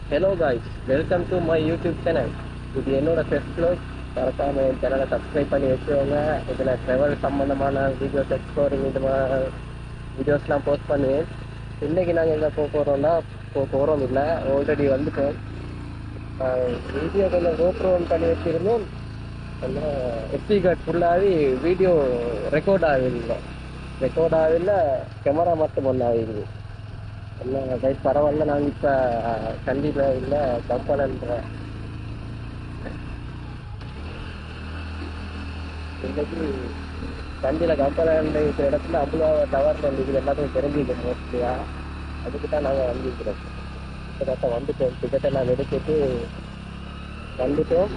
Hello guys, welcome to my YouTube channel. இது என்னோட first vlog. மறக்காம என் சேனலை சப்ஸ்கிரைப் பண்ணி வச்சுக்கோங்க. இதில் ட்ராவல் சம்மந்தமான வீடியோஸ், எக்ஸ்ப்ளோரிங் இது வீடியோஸ்லாம் போஸ்ட் பண்ணுவேன். இன்றைக்கி நாங்கள் எங்கே போகிறோம் இல்லை, ஆல்ரெடி வந்துட்டோம். வீடியோ கொஞ்சம் கோப்ரோன் பண்ணி வச்சுருந்தோம். எஸ்டி கார்டு ஃபுல்லாகவே வீடியோ ரெக்கார்ட் ஆகவில்லை, கேமரா மட்டும் ஒன்று ஆகிடுது. இல்லை கைஸ் பரவாயில்ல, நாங்கள் இப்போ கண்டிப்பாக இல்லை கப்பலன்ற இன்னைக்கு கண்டியில் கப்பலன்ற இடத்துல அவ்வளோ டவர் வந்துருக்கு, எல்லாத்துக்கும் தெரிஞ்சுக்கணும் மோஸ்ட்லியாக. அதுக்கு தான் நாங்கள் வந்துருக்கிறோம். இப்போ வந்துட்டோம், டிக்கெட் எல்லாம் எடுத்துட்டு வந்துட்டோம்.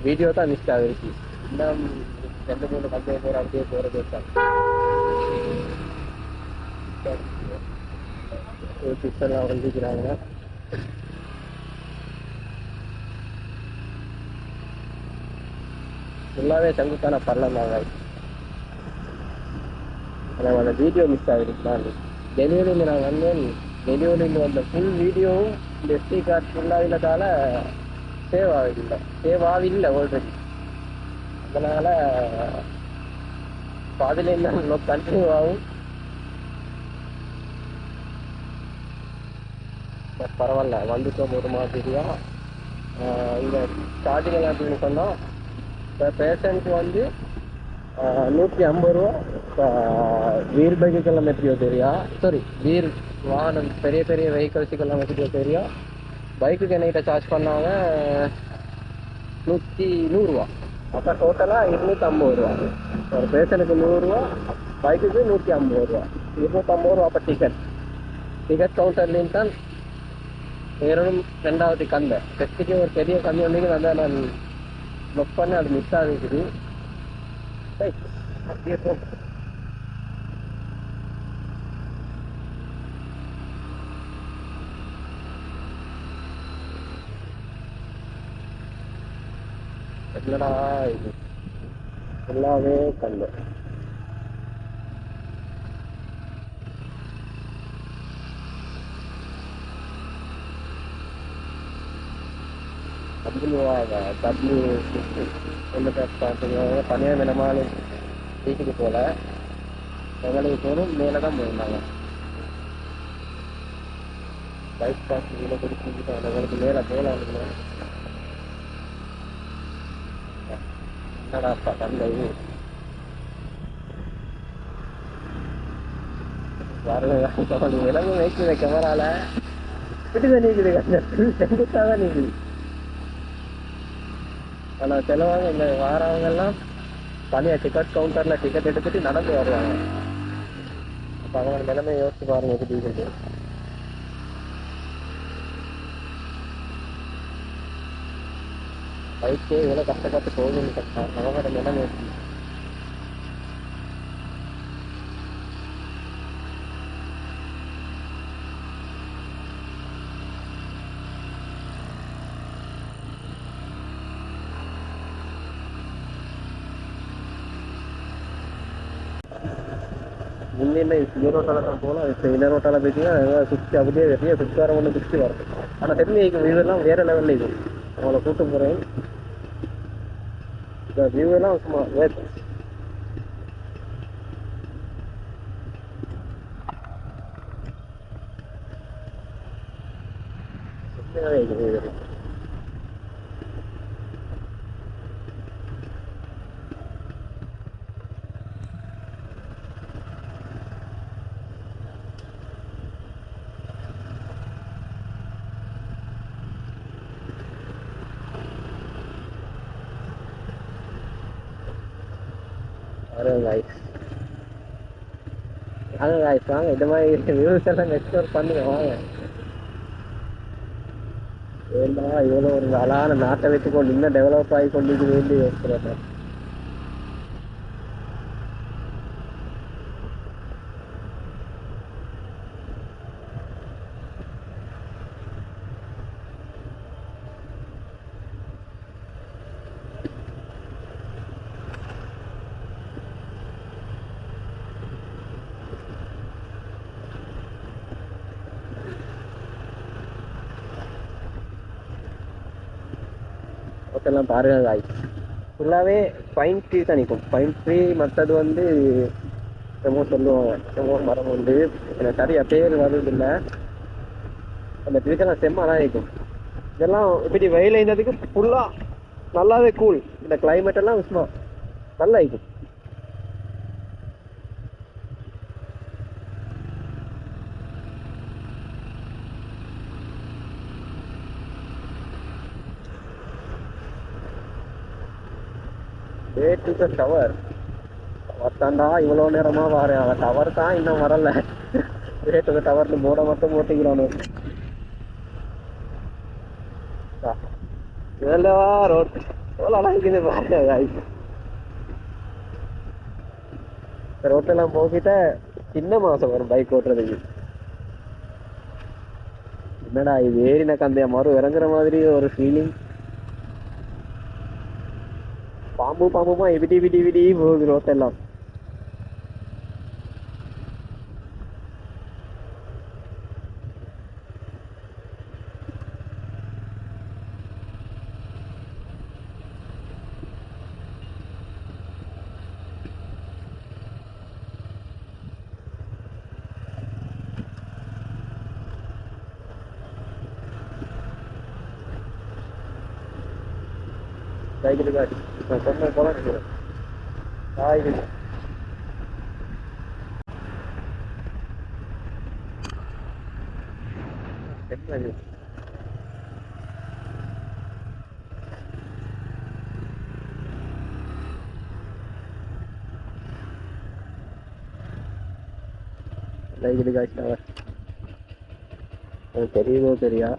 வீடியோ தான் மிஸ் ஆகிருச்சு. இன்னும் 2-3 கம்பெனி பேர் அப்படியே போகிறது தான். எல்லாம் வந்துக்கிறாங்க. ஃபுல்லாகவே சங்குக்கான பள்ளம் தாங்க. ஆனால் அந்த வீடியோ மிஸ் ஆகிருச்சுதான். டெலிவரியில் நான் வந்தேன். டெலிவரியில் வந்த ஃபுல் வீடியோவும் இந்த எஸ்டி கார்டு ஃபுல்லாகிறதால சேவ் ஆகவில்லை ஆல்ரெடி. அதனால் பாதிலேருந்து இன்னும் கண்டினியூ ஆகும். பரவாயில்ல, வந்துட்டோம் ஒரு மாதிரியா. இந்த சார்ஜிங் எல்லாம் அப்படின்னு சொன்னால் இப்போ பேஷண்ட்க்கு வந்து 150 ரூபா. இப்போ வீல் பைக்குக்கெல்லாம் எப்படியோ தெரியா, வீல் வாகனம் பெரிய பெரிய வெஹிக்கல்ஸுக்கெல்லாம் எப்படியோ தெரியா. பைக்குக்கு என்கிட்ட சார்ஜ் பண்ணாங்க 100 ரூபா. அப்போ டோட்டலாக 250 ரூபா. ஒரு பேஷனுக்கு 100 ரூபா, பைக்குக்கு 150 ரூபா. 250 ரூபா. அப்போ டிக்கெட் கவுண்டர்லேயும் தான் ஏறணும். 2வது கந்தை ஃபெஸ்ட்டுக்கு ஒரு பெரிய கந்தை ஒன்றைக்கு வந்து நான் புக் பண்ணி அது மிஸ் ஆகிருக்குது. அப்படியே போ. என்னடா இது ஃபுல்லாகவே கந்தை. தனியாக மினமான வீட்டுக்கு போல எங்களுக்கு போகணும். மேலே தான் போயிருந்தாங்க. பைக் பாஸ் கீழே கொடுத்துட்டு எங்களுக்கு மேலே போகலாம். என்னடாப்பா தந்தை வரல. விலங்கு வைக்குது கேமரால இப்படிதான் நீக்குது, செங்குத்தாக தான் நீக்குது. ஆனால் சிலவங்க இந்த வாரவங்கெல்லாம் தனியாக டிக்கெட் கவுண்டரில் டிக்கெட் எடுத்துட்டு நடந்து வருவாங்க. அப்போ அவங்க நிலைமையை யோசிச்சு பாருங்க எப்படி இருக்குது. பைக்கே இவ்வளோ கஷ்டப்பட்டு போகுதுன்னு கஷ்டம், அவங்களோட நிலைமை எப்படி. முன்னே இந்த ரோட்டால் தான் போகலாம். இப்போ இந்த ரோட்டால் போயிட்டீங்கன்னா சுற்றி அப்படியே நிறைய சுற்றாரம் ஒன்று சுற்றி வரும். ஆனால் தெரிஞ்சு வியூவெல்லாம் வேறு லெவலில் இது. அவங்கள கூட்டு போகிறேன். இந்த வியூவெல்லாம் சும்மா வேறு. வாங்க இந்த மாதிரி வியூஸ் எல்லாம் எக்ஸ்ப்ளோர் பண்ணுங்க வாங்க. ஏன்னா இவ்வளோ ஒரு அழகான நாட்டை வச்சுக்கொண்டு இன்னும் டெவலப் ஆகி கொண்டு வேண்டி யோசிக்கிறேன். ரோட்டெல்லாம் பாருங்க காய் ஃபுல்லாகவே பைன் ட்ரீ தான் நிற்கும். பைன் ட்ரீ மற்றது வந்து என்னமோ சொல்லுவாங்க, என்னமோ மரம் உண்டு, எனக்கு சரியா பேர் வருது இல்லை. அந்த ட்ரீக்கெல்லாம் செம்மாதான் இருக்கும். இதெல்லாம் இப்படி வெயில் இருந்ததுக்கு ஃபுல்லாக நல்லாவே கூல். இந்த கிளைமேட் எல்லாம் சும்மா நல்லா இருக்கும். Way to the tower. Tower தாண்டா இவ்வளோ நேரமாக வரேன், அவன் டவர் தான் இன்னும் வரல. வே டு த டவர்னு போட மட்டும் போட்டிக்கிறானு. இதெல்லவா ரோட் எவ்வளோ அழகுது பாருங்க. ரோட்டெல்லாம் போக்கிட்ட சின்ன மாசம் வரும் பைக் ஓட்டுறதுக்கு. என்னடா இது ஏறின கந்தைய மறு இறங்குற மாதிரி ஒரு ஃபீலிங். பாம்புமா விடி விடி விடி போகுது ரோட்டெல்லாம். சைக்கிள் காடி நான் சொன்ன போல நினைக்கிறேன். காய்கறி என்ன சைக்கிள் காய்ச்சி தெரியுதோ தெரியா.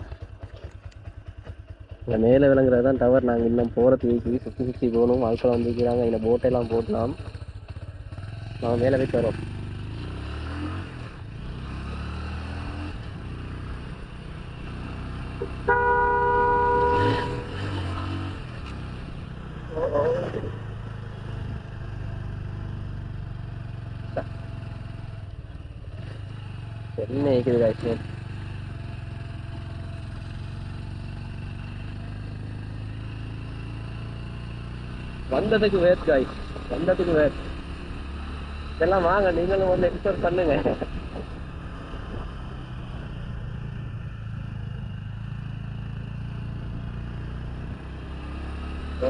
இங்கே மேலே விளங்குறது தான் டவர். நாங்கள் இன்னும் போகிறதுக்கு சுற்றி போகணும். ஆட்கள் வந்துக்கிறாங்க. இந்த போட்டெல்லாம் போட்டலாம். நாங்கள் மேலே போய் வரோம். என்ன இருக்குது காய்ச்சி வந்ததுக்கு வேட் காய், வந்ததுக்கு வேட். இதெல்லாம் வாங்க, நீங்களும் வந்து எக்ஸ்ப்ளோர் பண்ணுங்க.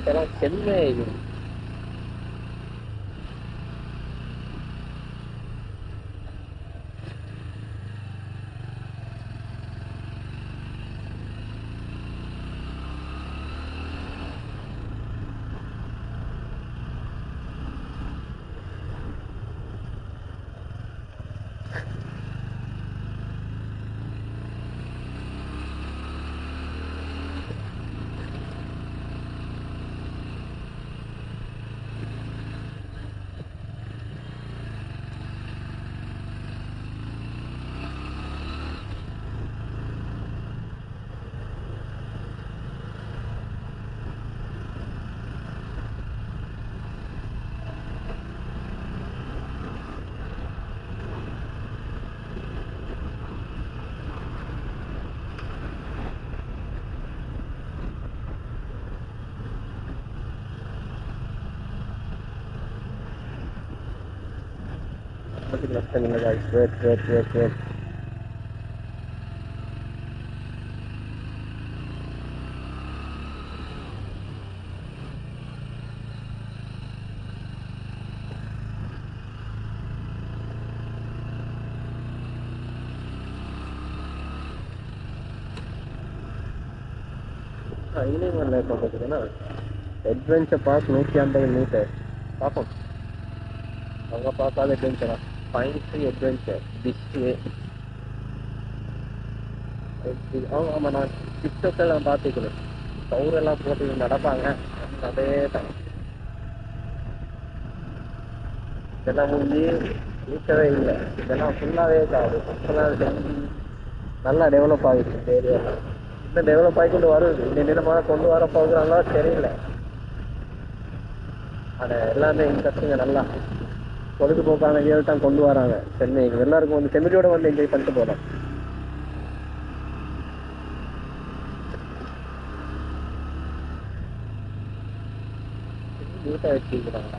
இதெல்லாம் செம்மை. Guys, wait. இனிமே வரல பார்த்தீங்கன்னா அட்வென்ச்சர் பார்க் 150 மீட்டர் பார்ப்போம். அவங்க பார்க்காத அட்வென்ச்சரா ஃபைன் ட்ரீ அட்வென்ச்சர் டிஸ்வே. ஆமாம், நான் டிக்டாக்கெல்லாம் பார்த்துக்கிறேன். கவுரெல்லாம் போட்டு நடப்பாங்க. அதே தான் இதெல்லாம் முடிஞ்சு நீக்கவே இல்லை. இதெல்லாம் ஃபுல்லாகவே ஆகுது. இப்போலாம் நல்லா டெவலப் ஆகிடுச்சு இந்த ஏரியாவில். இன்னும் டெவலப் ஆகிக்கொண்டு வருது. இந்த நிலமாக கொண்டு வர போகிறாங்களோ தெரியல. ஆனால் எல்லாமே இன்ட்ரெஸ்டிங்க நல்லா பொழுதுபோக்கான ஏரியாவில் தான் கொண்டு வராங்க சென்னைக்கு. எல்லாருக்கும் வந்து ஃபெமிலியோட வந்து என்ஜாய் பண்ணிட்டு போகலாம். க்யூட்டாக வச்சுக்கிறாங்க.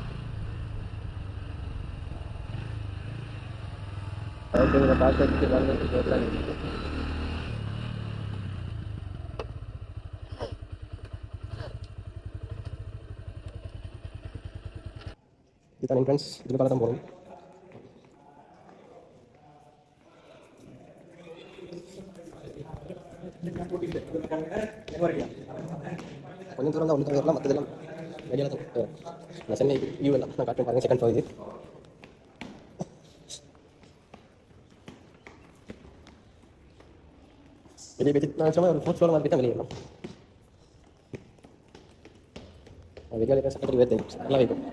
ஓகேங்க, பார்த்து வச்சுட்டு வந்துட்டு போகலாம். இதுதான் என்ட்ரன்ஸ். இதில் பார்த்து தான் போகணும். கொஞ்சம் தூரம் தான் ஒன்று தான் வரலாம், மற்றதெல்லாம் வெளியில் தான். நான் சென்னை வியூ எல்லாம் நான் காட்டுறேன் பாருங்கள். செகண்ட் ஃப்ளோர் இது. வெளியே போய்ட்டு நான் சும்மா ஒரு 4th ஃப்ளோர் மாதிரி தான் வெளியேறலாம். வெளியே சட்டப்படி வேறு நல்லா வைக்கும்.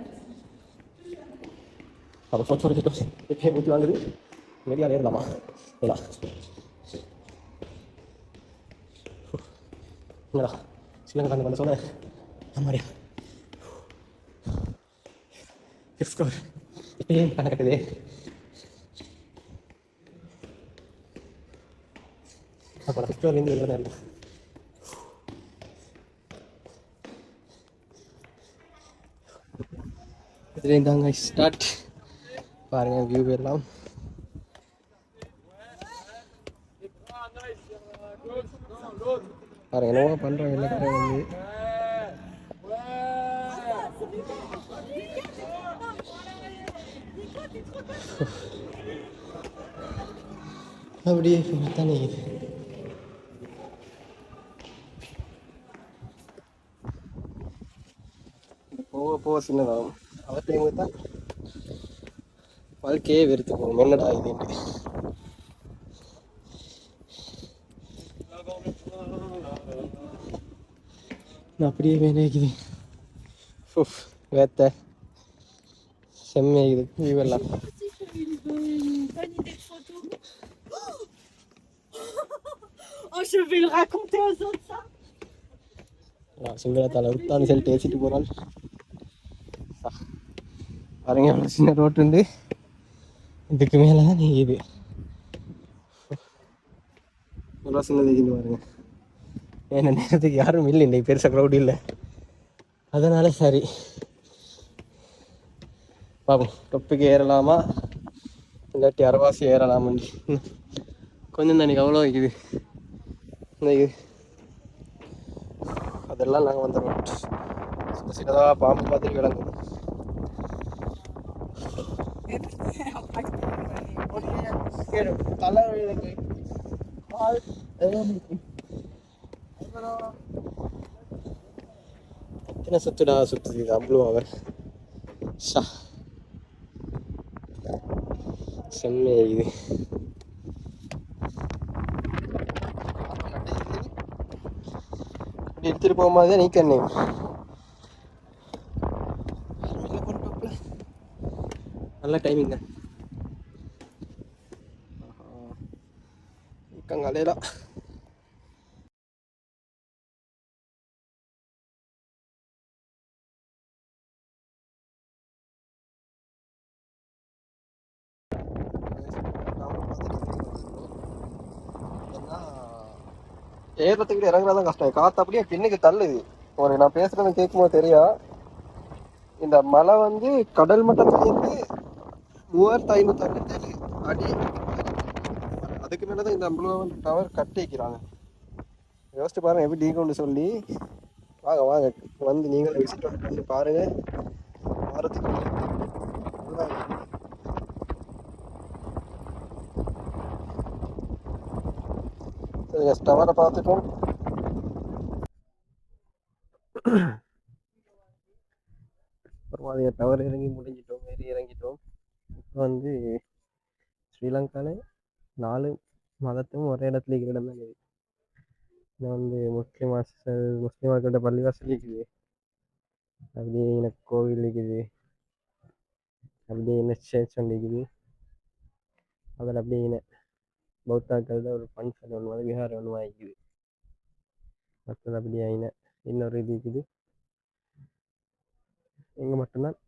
அப்போ 4th ஃப்ளோர் கிட்ட இப்போ ஊற்றி வாங்குது. வெளியால் ஏறலாமா? இல்லா இல்லைடா ஸ்ரீலங்கா கண்டு பண்ண சொன்னேன். ஆமாடியா 5th ஃப்ளோர் இப்போயே கண்ணை கட்டுது. அப்போ நான் 5th ஃப்ளோர்லேருந்து வெளியே தான் இருந்தேன். இதுலேருந்தாங்க ஸ்டார்ட். பாருங்கள் வியூ எல்லாம். பாருங்க என்னவோ பண்ணுறாங்க எல்லாத்தையும் வந்து. அப்படியே தானே இது. போக போக சின்னதாகும். அவற்றையும் தான் வாழ்க்கையே வெறுத்து போகும். என்னடா இதுன்ட்டு. அப்படியே வேணாக்குது. வேத்த செம்மையாகுது வியூ எல்லாம். சிங்களத்தால் உத்தான்னு சொல்லி பேசிட்டு போகிறாள். பாருங்க எவ்வளோ சின்ன ரோட்டு இருந்து இதுக்கு மேலே தான் இது எவ்வளோ சின்னது இது பாருங்க. ஏன்னா நேரத்துக்கு யாரும் இல்லை, இன்றைக்கு பெருசாக க்ரௌட் இல்லை, அதனால சரி. பாப்போம் தொப்புக்கு ஏறலாமா இல்லாட்டி அரவாசி ஏறலாமாண்டி. கொஞ்சம் தான் அன்றைக்கி அவ்வளோ இருக்குது இது. அதெல்லாம் நாங்கள் வந்த ரோட் சின்ன சின்னதாக பாம்பு மாதிரி விளங்குது. எத்தனை சுத்துடா சுத்துது அவ்வளோவாக. செம்மையாகுது. இப்படி எடுத்துட்டு போகும்போதே நீக்கண்ணே நல்ல டைமிங் தான். கங்காலையில ஏறத்துக்கிட்ட இறங்குறதான் கஷ்டம். காற்று அப்படியே பின்னுக்கு தள்ளுது. ஒரு நான் பேசுறது கேட்கும்போது தெரியும். இந்த மலை வந்து கடல் மட்டத்திலேருந்து 3567 அடி. அதுக்கு மேலதான் இந்த ப்ளூ டவர் கட்டி வைக்கிறாங்க. யோசிச்சு பாருங்க எப்படி டீகொண்டு சொல்லி. வாங்க வாங்க வந்து நீங்களும் விசிட் பண்ணி பாருங்க. வாரத்துக்கு டவரை பார்த்துட்டோம். அப்புறமா டவர் இறங்கி முடிஞ்சிட்டோம், ஏறி இறங்கிட்டோம். இப்போ வந்து ஸ்ரீலங்காவில் 4 மதத்தும் ஒரே இடத்துல இருக்கிற இடம் தான் இது. இதில் வந்து முஸ்லீம்கிட்ட பள்ளிவாசல் இருக்குது, அப்படியே எனக்கு கோவில் இருக்குது, அப்படியே என்ன சேர்ச் ஒன்று இருக்குது, அதில் அப்படியே என்ன பௌத்தாக்கள் ஒரு ஃபங்க்ஷன் ஒன்று வந்து விஹாரம் ஒன்று வாங்கிக்குது. மற்றது அப்படியே இன்னொரு இது இருக்குது. இங்கே மட்டும்தான்